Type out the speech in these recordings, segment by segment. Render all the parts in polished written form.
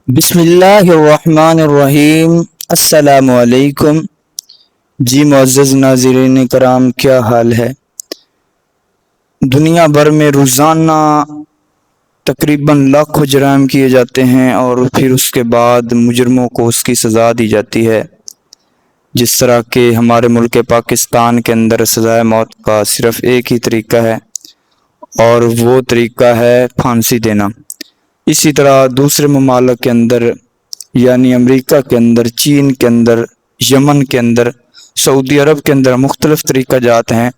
بسم اللہ الرحمن الرحیم۔ السلام علیکم جی معزز ناظرین کرام، کیا حال ہے؟ دنیا بھر میں روزانہ تقریباً لاکھوں جرائم کیے جاتے ہیں اور پھر اس کے بعد مجرموں کو اس کی سزا دی جاتی ہے، جس طرح کہ ہمارے ملک پاکستان کے اندر سزائے موت کا صرف ایک ہی طریقہ ہے اور وہ طریقہ ہے پھانسی دینا۔ اسی طرح دوسرے ممالک کے اندر یعنی امریکہ کے اندر، چین کے اندر، یمن کے اندر، سعودی عرب کے اندر مختلف طریقہ جات ہیں۔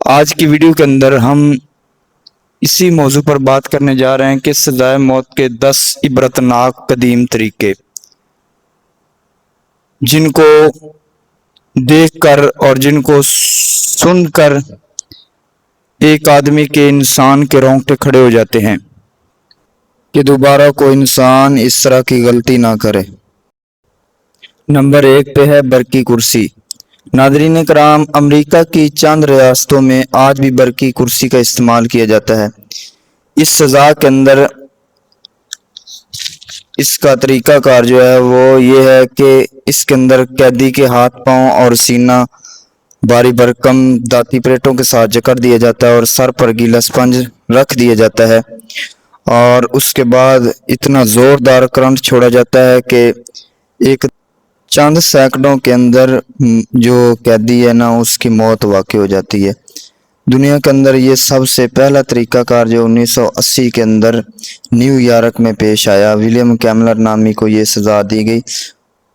آج کی ویڈیو کے اندر ہم اسی موضوع پر بات کرنے جا رہے ہیں کہ سزائے موت کے 10 عبرتناک قدیم طریقے، جن کو دیکھ کر اور جن کو سن کر ایک آدمی کے، انسان کے رونگٹے کھڑے ہو جاتے ہیں کہ دوبارہ کوئی انسان اس طرح کی غلطی نہ کرے۔ نمبر 1 پہ ہے برقی کرسی۔ ناظرین کرام، امریکہ کی چند ریاستوں میں آج بھی برقی کرسی کا استعمال کیا جاتا ہے۔ اس سزا کے اندر اس کا طریقہ کار جو ہے وہ یہ ہے کہ اس کے اندر قیدی کے ہاتھ پاؤں اور سینہ بھاری بھرکم داتی پلیٹوں کے ساتھ جکڑ دیا جاتا ہے اور سر پر گیلا اسپنج رکھ دیا جاتا ہے، اور اس کے بعد اتنا زوردار کرنٹ چھوڑا جاتا ہے کہ ایک چند سیکنڈوں کے اندر جو قیدی ہے نا، اس کی موت واقع ہو جاتی ہے۔ دنیا کے اندر یہ سب سے پہلا طریقہ کار جو 1980 کے اندر نیو یارک میں پیش آیا، ولیم کیملر نامی کو یہ سزا دی گئی۔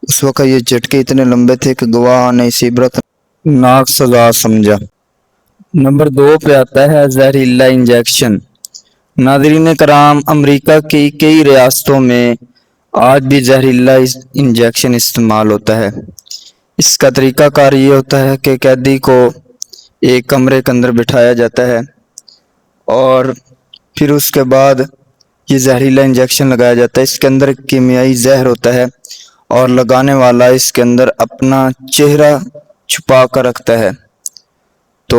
اس وقت یہ جھٹکے اتنے لمبے تھے کہ گواہ نے اسے عبرتناک سزا سمجھا۔ نمبر 2 پہ آتا ہے زہریلا انجیکشن۔ ناظرین کرام، امریکہ کی کئی ریاستوں میں آج بھی زہریلا انجیکشن استعمال ہوتا ہے۔ اس کا طریقہ کار یہ ہوتا ہے کہ قیدی کو ایک کمرے کے اندر بٹھایا جاتا ہے اور پھر اس کے بعد یہ زہریلا انجیکشن لگایا جاتا ہے۔ اس کے اندر کیمیائی زہر ہوتا ہے اور لگانے والا اس کے اندر اپنا چہرہ چھپا کر رکھتا ہے۔ تو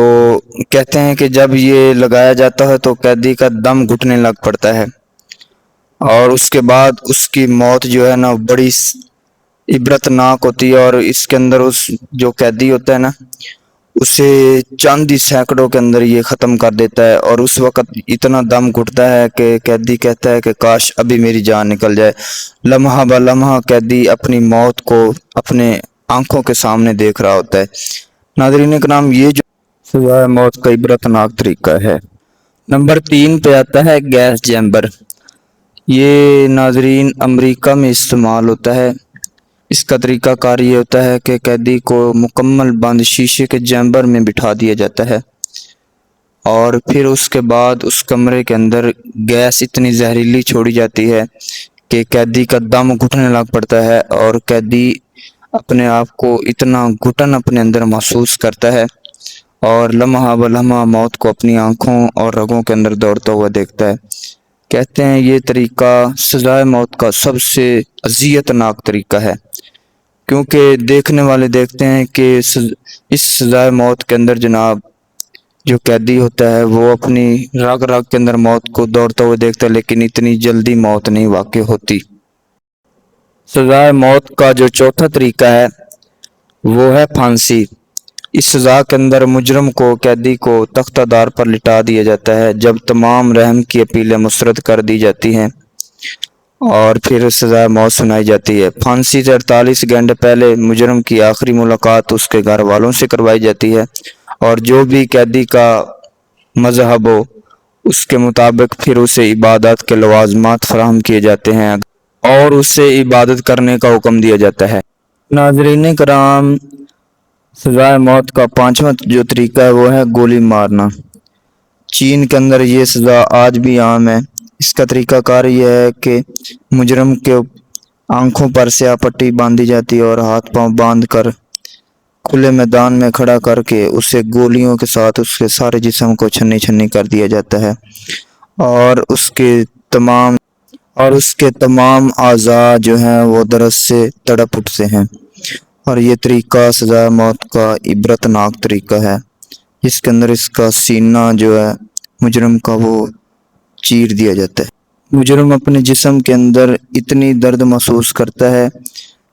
کہتے ہیں کہ جب یہ لگایا جاتا ہے تو قیدی کا دم گھٹنے لگ پڑتا ہے اور اس کے بعد اس کی موت جو ہے نا بڑی عبرتناک ہوتی ہے، اور اس کے اندر اس جو قیدی ہوتا ہے نا، اسے چند ہی سینکڑوں کے اندر یہ ختم کر دیتا ہے، اور اس وقت اتنا دم گھٹتا ہے کہ قیدی کہتا ہے کہ کاش ابھی میری جان نکل جائے۔ لمحہ بہ لمحہ قیدی اپنی موت کو اپنے آنکھوں کے سامنے دیکھ رہا ہوتا ہے۔ ناظرین کرام، یہ جو سزائے موت کا عبرتناک طریقہ ہے۔ نمبر 3 پہ آتا ہے گیس چیمبر۔ یہ ناظرین امریکہ میں استعمال ہوتا ہے۔ اس کا طریقہ کار یہ ہوتا ہے کہ قیدی کو مکمل بند شیشے کے چیمبر میں بٹھا دیا جاتا ہے اور پھر اس کے بعد اس کمرے کے اندر گیس اتنی زہریلی چھوڑی جاتی ہے کہ قیدی کا دم گھٹنے لگ پڑتا ہے، اور قیدی اپنے آپ کو اتنا گھٹن اپنے اندر محسوس کرتا ہے اور لمحہ بہ لمحہ موت کو اپنی آنکھوں اور رگوں کے اندر دوڑتا ہوا دیکھتا ہے۔ کہتے ہیں یہ طریقہ سزائے موت کا سب سے اذیت ناک طریقہ ہے، کیونکہ دیکھنے والے دیکھتے ہیں کہ اس سزائے موت کے اندر جناب جو قیدی ہوتا ہے وہ اپنی رگ رگ کے اندر موت کو دوڑتا ہوا دیکھتا ہے، لیکن اتنی جلدی موت نہیں واقع ہوتی۔ سزائے موت کا جو چوتھا طریقہ ہے وہ ہے پھانسی۔ اس سزا کے اندر مجرم کو، قیدی کو تختہ دار پر لٹا دیا جاتا ہے جب تمام رحم کی اپیلیں مسترد کر دی جاتی ہیں اور پھر سزائے موت سنائی جاتی ہے۔ پھانسی سے 48 گھنٹے پہلے مجرم کی آخری ملاقات اس کے گھر والوں سے کروائی جاتی ہے، اور جو بھی قیدی کا مذہب ہو اس کے مطابق پھر اسے عبادت کے لوازمات فراہم کیے جاتے ہیں اور اسے عبادت کرنے کا حکم دیا جاتا ہے۔ ناظرین کرام، سزائے موت کا 5واں جو طریقہ ہے وہ ہے گولی مارنا۔ چین کے اندر یہ سزا آج بھی عام ہے۔ اس کا طریقہ کار یہ ہے کہ مجرم کے آنکھوں پر سیاہ پٹی باندھی جاتی ہے اور ہاتھ پاؤں باندھ کر کھلے میدان میں کھڑا کر کے اسے گولیوں کے ساتھ اس کے سارے جسم کو چھنی چھنی کر دیا جاتا ہے اور اس کے تمام اعضاء جو ہیں وہ درد سے تڑپ اٹھتے ہیں، اور یہ طریقہ سزائے موت کا عبرتناک طریقہ ہے، جس کے اندر اس کا سینہ جو ہے مجرم کا وہ چیر دیا جاتا ہے۔ مجرم اپنے جسم کے اندر اتنی درد محسوس کرتا ہے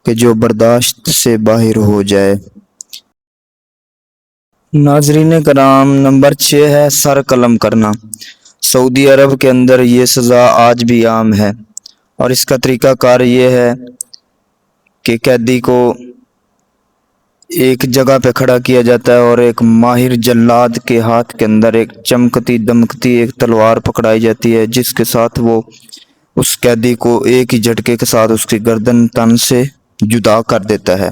کہ جو برداشت سے باہر ہو جائے۔ ناظرین کرام، نمبر 6 ہے سر قلم کرنا۔ سعودی عرب کے اندر یہ سزا آج بھی عام ہے، اور اس کا طریقہ کار یہ ہے کہ قیدی کو ایک جگہ پہ کھڑا کیا جاتا ہے اور ایک ماہر جلاد کے ہاتھ کے اندر ایک چمکتی دمکتی ایک تلوار پکڑائی جاتی ہے، جس کے ساتھ وہ اس قیدی کو ایک ہی جھٹکے کے ساتھ اس کی گردن تن سے جدا کر دیتا ہے۔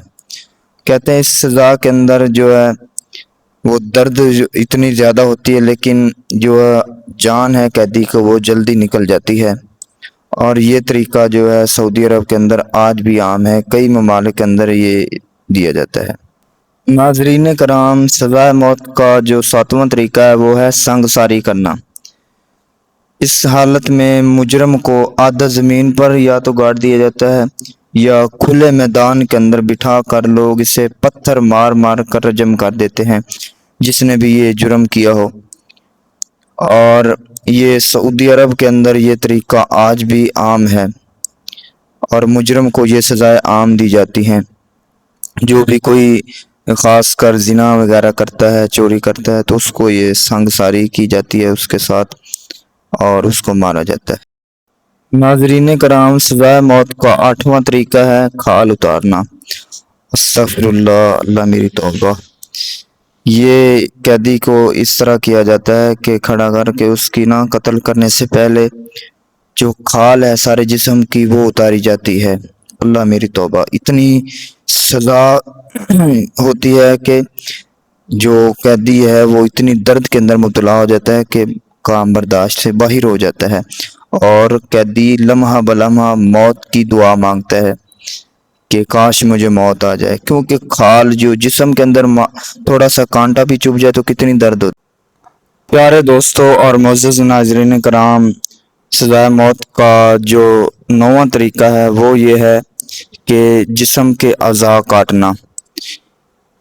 کہتے ہیں اس سزا کے اندر جو ہے وہ درد اتنی زیادہ ہوتی ہے، لیکن جو جان ہے قیدی کو وہ جلدی نکل جاتی ہے، اور یہ طریقہ جو ہے سعودی عرب کے اندر آج بھی عام ہے، کئی ممالک کے اندر یہ دیا جاتا ہے۔ ناظرین کرام، سزائے موت کا جو 7واں طریقہ ہے وہ ہے سنگ ساری کرنا۔ اس حالت میں مجرم کو آدھا زمین پر یا تو گاڑ دیا جاتا ہے یا کھلے میدان کے اندر بٹھا کر لوگ اسے پتھر مار مار کر رجم کر دیتے ہیں، جس نے بھی یہ جرم کیا ہو۔ اور یہ سعودی عرب کے اندر یہ طریقہ آج بھی عام ہے، اور مجرم کو یہ سزائیں عام دی جاتی ہیں۔ جو بھی کوئی خاص کر زنا وغیرہ کرتا ہے، چوری کرتا ہے، تو اس کو یہ سنگ ساری کی جاتی ہے اس کے ساتھ، اور اس کو مارا جاتا ہے۔ ناظرین کرام، سزائے موت کا 8واں طریقہ ہے کھال اتارنا۔ استغفر اللہ، اللہ میری توبہ۔ یہ قیدی کو اس طرح کیا جاتا ہے کہ کھڑا کر کے اس کی قتل کرنے سے پہلے جو کھال ہے سارے جسم کی وہ اتاری جاتی ہے۔ اللہ میری توبہ، اتنی سزا ہوتی ہے کہ جو قیدی ہے وہ اتنی درد کے اندر مبتلا ہو جاتا ہے کہ کام برداشت سے باہر ہو جاتا ہے، اور قیدی لمحہ بلمحہ موت کی دعا مانگتا ہے کہ کاش مجھے موت آ جائے، کیونکہ کھال جو جسم کے اندر تھوڑا سا کانٹا بھی چبھ جائے تو کتنی درد ہوتی ہے۔ پیارے دوستو اور معزز ناظرین کرام، سزائے موت کا جو 9واں طریقہ ہے وہ یہ ہے کہ جسم کے اعضاء کاٹنا۔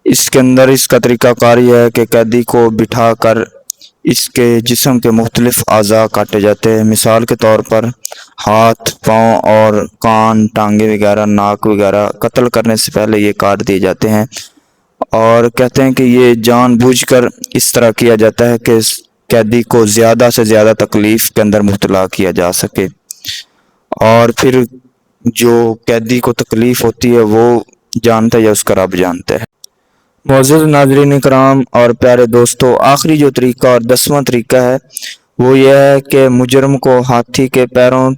اس کے اندر اس کا طریقہ کار یہ ہے کہ قیدی کو بٹھا کر اس کے جسم کے مختلف اعضاء کاٹے جاتے ہیں۔ مثال کے طور پر ہاتھ، پاؤں اور کان، ٹانگیں وغیرہ، ناک وغیرہ قتل کرنے سے پہلے یہ کاٹ دیے جاتے ہیں، اور کہتے ہیں کہ یہ جان بوجھ کر اس طرح کیا جاتا ہے کہ قیدی کو زیادہ سے زیادہ تکلیف کے اندر مبتلا کیا جا سکے، اور پھر جو قیدی کو تکلیف ہوتی ہے وہ جانتا ہے یا اس کا رب جانتا ہے۔ معزز ناظرین کرام اور پیارے دوستو، آخری جو طریقہ اور 10واں طریقہ ہے وہ یہ ہے کہ مجرم کو ہاتھی کے پیروں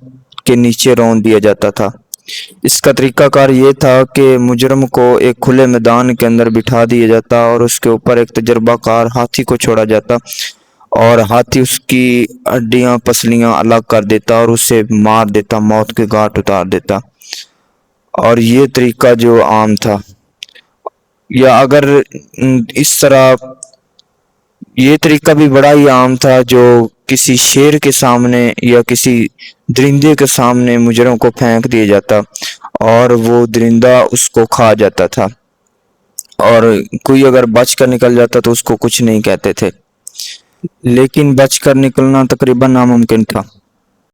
کے نیچے رون دیا جاتا تھا۔ اس کا طریقہ کار یہ تھا کہ مجرم کو ایک کھلے میدان کے اندر بٹھا دیا جاتا اور اس کے اوپر ایک تجربہ کار ہاتھی کو چھوڑا جاتا، اور ہاتھی اس کی ہڈیاں پسلیاں الگ کر دیتا اور اسے مار دیتا، موت کے گھاٹ اتار دیتا، اور یہ طریقہ جو عام تھا۔ یا اگر اس طرح یہ طریقہ بھی بڑا ہی عام تھا، جو کسی شیر کے سامنے یا کسی درندے کے سامنے مجرم کو پھینک دیا جاتا اور وہ درندہ اس کو کھا جاتا تھا، اور کوئی اگر بچ کر نکل جاتا تو اس کو کچھ نہیں کہتے تھے، لیکن بچ کر نکلنا تقریباً ناممکن تھا۔